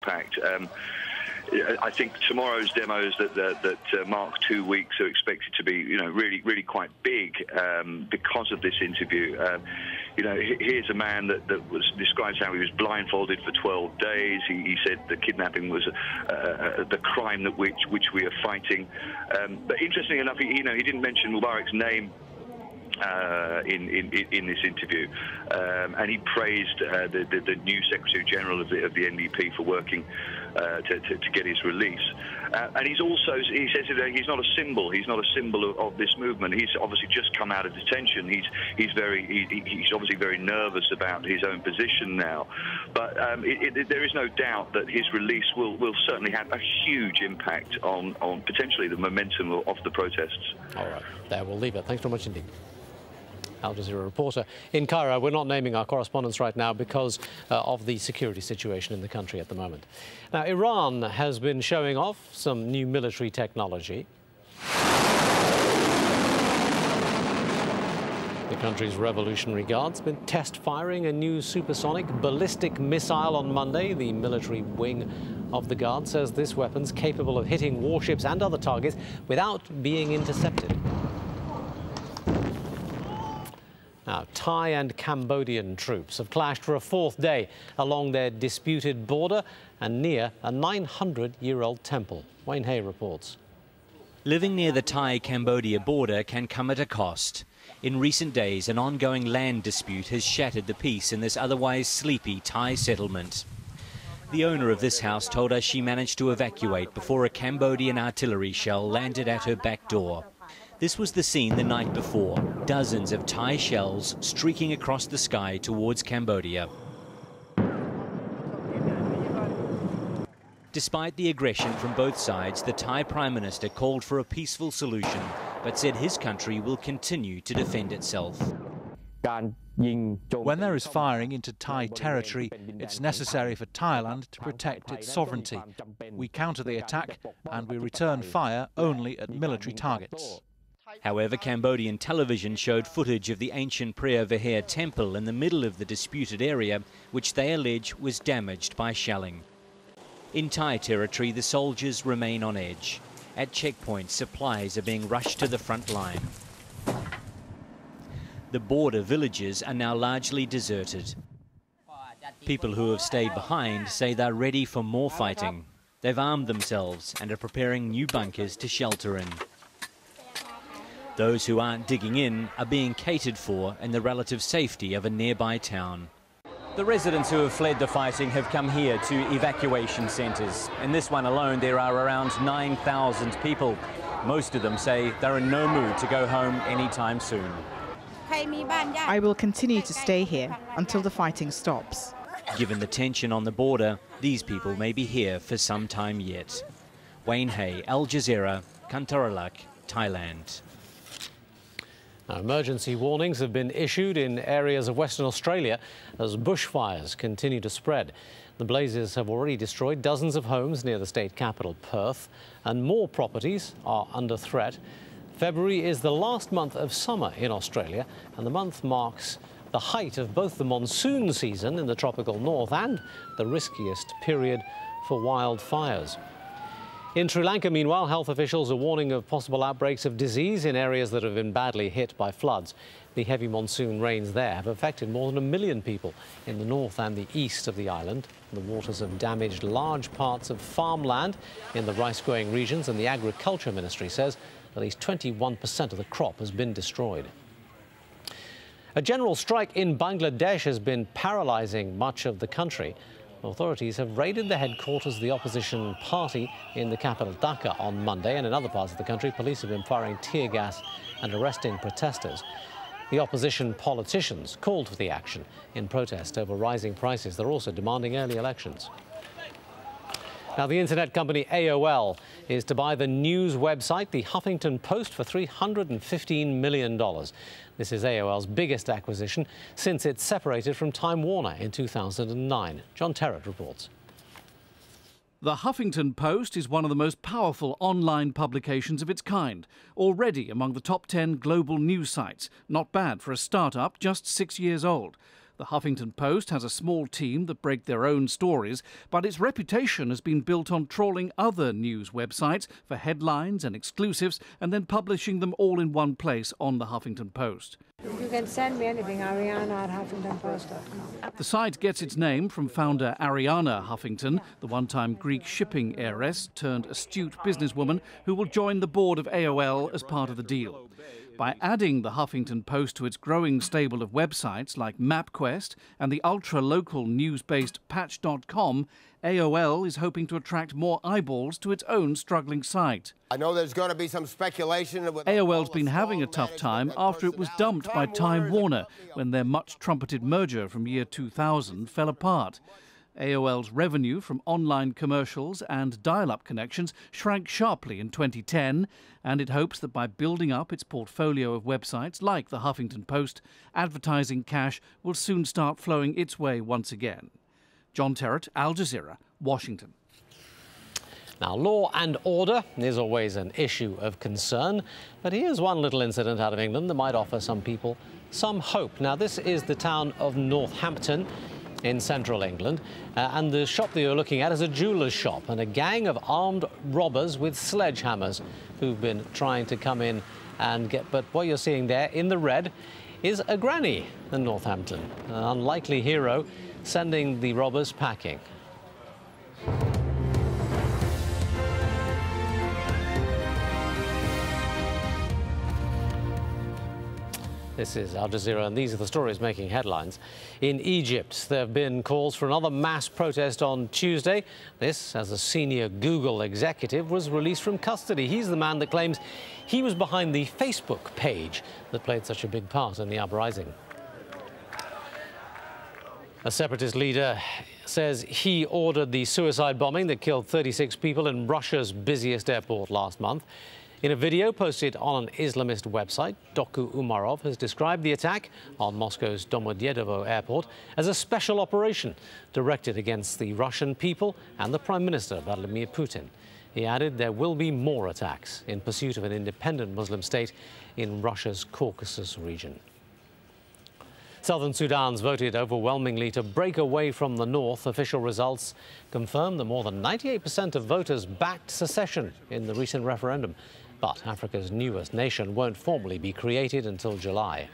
packed. I think tomorrow's demos that mark 2 weeks are expected to be, really quite big because of this interview. Here's a man that describes how he was blindfolded for 12 days. He said the kidnapping was the crime which we are fighting. But interestingly enough, he didn't mention Mubarak's name in this interview, and he praised the new Secretary General of the NDP for working to get his release. And he says that he's not a symbol. He's not a symbol of this movement. He's obviously just come out of detention. He's obviously very nervous about his own position now. But there is no doubt that his release will certainly have a huge impact on potentially the momentum of the protests. All right, there we'll leave it. Thanks very much indeed. Al Jazeera reporter in Cairo. We're not naming our correspondents right now because of the security situation in the country at the moment. Now, Iran has been showing off some new military technology. The country's Revolutionary Guard's been test firing a new supersonic ballistic missile on Monday. The military wing of the Guard says this weapon's capable of hitting warships and other targets without being intercepted. Now, Thai and Cambodian troops have clashed for a fourth day along their disputed border and near a 900-year-old temple. Wayne Hay reports. Living near the Thai-Cambodia border can come at a cost. In recent days, an ongoing land dispute has shattered the peace in this otherwise sleepy Thai settlement. The owner of this house told us she managed to evacuate before a Cambodian artillery shell landed at her back door. This was the scene the night before, dozens of Thai shells streaking across the sky towards Cambodia. Despite the aggression from both sides, the Thai Prime Minister called for a peaceful solution, but said his country will continue to defend itself. When there is firing into Thai territory, it's necessary for Thailand to protect its sovereignty. We counter the attack and we return fire only at military targets. However, Cambodian television showed footage of the ancient Preah Vihear temple in the middle of the disputed area, which they allege was damaged by shelling. In Thai territory, the soldiers remain on edge. At checkpoints, supplies are being rushed to the front line. The border villages are now largely deserted. People who have stayed behind say they're ready for more fighting. They've armed themselves and are preparing new bunkers to shelter in. Those who aren't digging in are being catered for in the relative safety of a nearby town. The residents who have fled the fighting have come here to evacuation centres. In this one alone, there are around 9,000 people. Most of them say they're in no mood to go home anytime soon. I will continue to stay here until the fighting stops. Given the tension on the border, these people may be here for some time yet. Wayne Hay, Al Jazeera, Kantaralak, Thailand. Now, emergency warnings have been issued in areas of Western Australia as bushfires continue to spread. The blazes have already destroyed dozens of homes near the state capital, Perth, and more properties are under threat. February is the last month of summer in Australia, and the month marks the height of both the monsoon season in the tropical north and the riskiest period for wildfires. In Sri Lanka, meanwhile, health officials are warning of possible outbreaks of disease in areas that have been badly hit by floods. The heavy monsoon rains there have affected more than 1 million people in the north and the east of the island. The waters have damaged large parts of farmland in the rice-growing regions, and the Agriculture Ministry says at least 21% of the crop has been destroyed. A general strike in Bangladesh has been paralysing much of the country. Authorities have raided the headquarters of the opposition party in the capital Dhaka on Monday, and in other parts of the country, police have been firing tear gas and arresting protesters. The opposition politicians called for the action in protest over rising prices. They're also demanding early elections. Now, the internet company AOL is to buy the news website The Huffington Post for $315 million. This is AOL's biggest acquisition since it separated from Time Warner in 2009. John Terrett reports. The Huffington Post is one of the most powerful online publications of its kind, already among the top 10 global news sites. Not bad for a start-up just 6 years old. The Huffington Post has a small team that break their own stories, but its reputation has been built on trawling other news websites for headlines and exclusives and then publishing them all in one place on the Huffington Post. You can send me anything, Ariana@HuffingtonPost.com. The site gets its name from founder Ariana Huffington, the one-time Greek shipping heiress turned astute businesswoman who will join the board of AOL as part of the deal. By adding the Huffington Post to its growing stable of websites like MapQuest and the ultra-local news-based Patch.com, AOL is hoping to attract more eyeballs to its own struggling site. I know there's going to be some speculation. AOL's been having a tough time after it was dumped by Time Warner when their much-trumpeted merger from year 2000 fell apart. AOL's revenue from online commercials and dial-up connections shrank sharply in 2010, and it hopes that by building up its portfolio of websites like the Huffington Post, advertising cash will soon start flowing its way once again. John Terrett, Al Jazeera, Washington. Now, law and order is always an issue of concern, but here's one little incident out of England that might offer some people some hope. Now, this is the town of Northampton in central England, and the shop that you're looking at is a jeweller's shop, and a gang of armed robbers with sledgehammers who've been trying to come in and get... But what you're seeing there in the red is a granny in Northampton, an unlikely hero sending the robbers packing. This is Al Jazeera, and these are the stories making headlines. In Egypt, there have been calls for another mass protest on Tuesday. This, as a senior Google executive was released from custody. He's the man that claims he was behind the Facebook page that played such a big part in the uprising. A separatist leader says he ordered the suicide bombing that killed 36 people in Russia's busiest airport last month. In a video posted on an Islamist website, Doku Umarov has described the attack on Moscow's Domodedovo airport as a special operation directed against the Russian people and the Prime Minister, Vladimir Putin. He added there will be more attacks in pursuit of an independent Muslim state in Russia's Caucasus region. Southern Sudan's voted overwhelmingly to break away from the north. Official results confirm that more than 98% of voters backed secession in the recent referendum. But Africa's newest nation won't formally be created until July.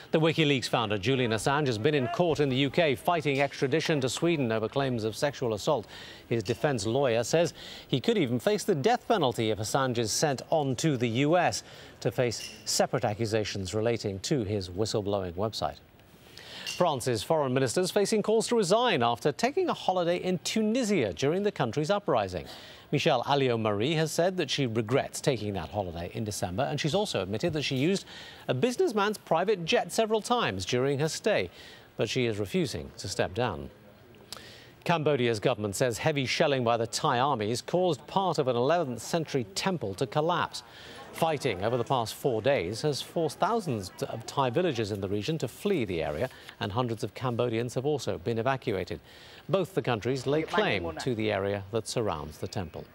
The WikiLeaks founder Julian Assange has been in court in the UK fighting extradition to Sweden over claims of sexual assault. His defense lawyer says he could even face the death penalty if Assange is sent on to the US to face separate accusations relating to his whistleblowing website. France's foreign minister is facing calls to resign after taking a holiday in Tunisia during the country's uprising. Michelle Alliot-Marie has said that she regrets taking that holiday in December, and she's also admitted that she used a businessman's private jet several times during her stay, but she is refusing to step down. Cambodia's government says heavy shelling by the Thai armies caused part of an 11th century temple to collapse. Fighting over the past 4 days has forced thousands of Thai villagers in the region to flee the area, and hundreds of Cambodians have also been evacuated. Both the countries lay claim to the area that surrounds the temple.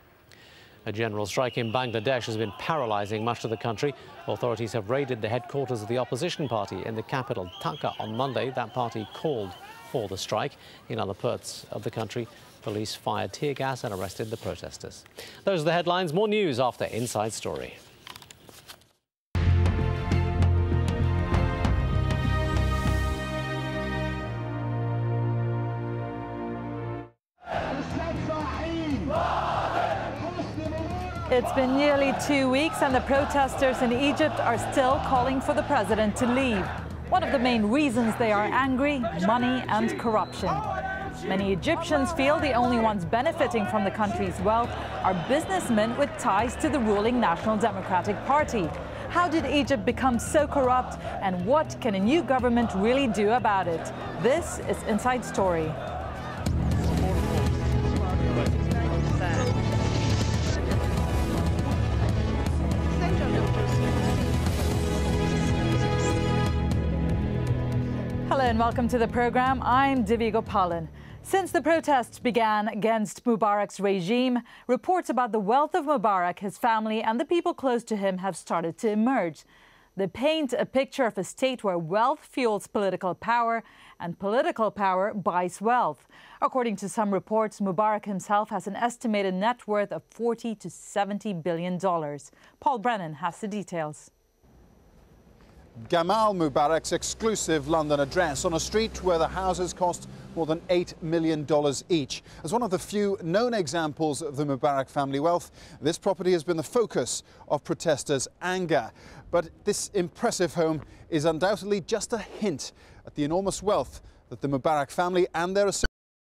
A general strike in Bangladesh has been paralyzing much of the country. Authorities have raided the headquarters of the opposition party in the capital, Dhaka, on Monday. That party called for the strike. In other parts of the country, police fired tear gas and arrested the protesters. Those are the headlines. More news after Inside Story. It's been nearly 2 weeks and the protesters in Egypt are still calling for the president to leave. One of the main reasons they are angry, money and corruption. Many Egyptians feel the only ones benefiting from the country's wealth are businessmen with ties to the ruling National Democratic Party. How did Egypt become so corrupt, and what can a new government really do about it? This is Inside Story. Hello and welcome to the program. I'm Divya Gopalan. Since the protests began against Mubarak's regime, reports about the wealth of Mubarak, his family and the people close to him have started to emerge. They paint a picture of a state where wealth fuels political power and political power buys wealth. According to some reports, Mubarak himself has an estimated net worth of $40 to $70 billion. Paul Brennan has the details. Gamal Mubarak's exclusive London address on a street where the houses cost more than $8 million each. As one of the few known examples of the Mubarak family wealth, this property has been the focus of protesters' anger. But this impressive home is undoubtedly just a hint at the enormous wealth that the Mubarak family and their associates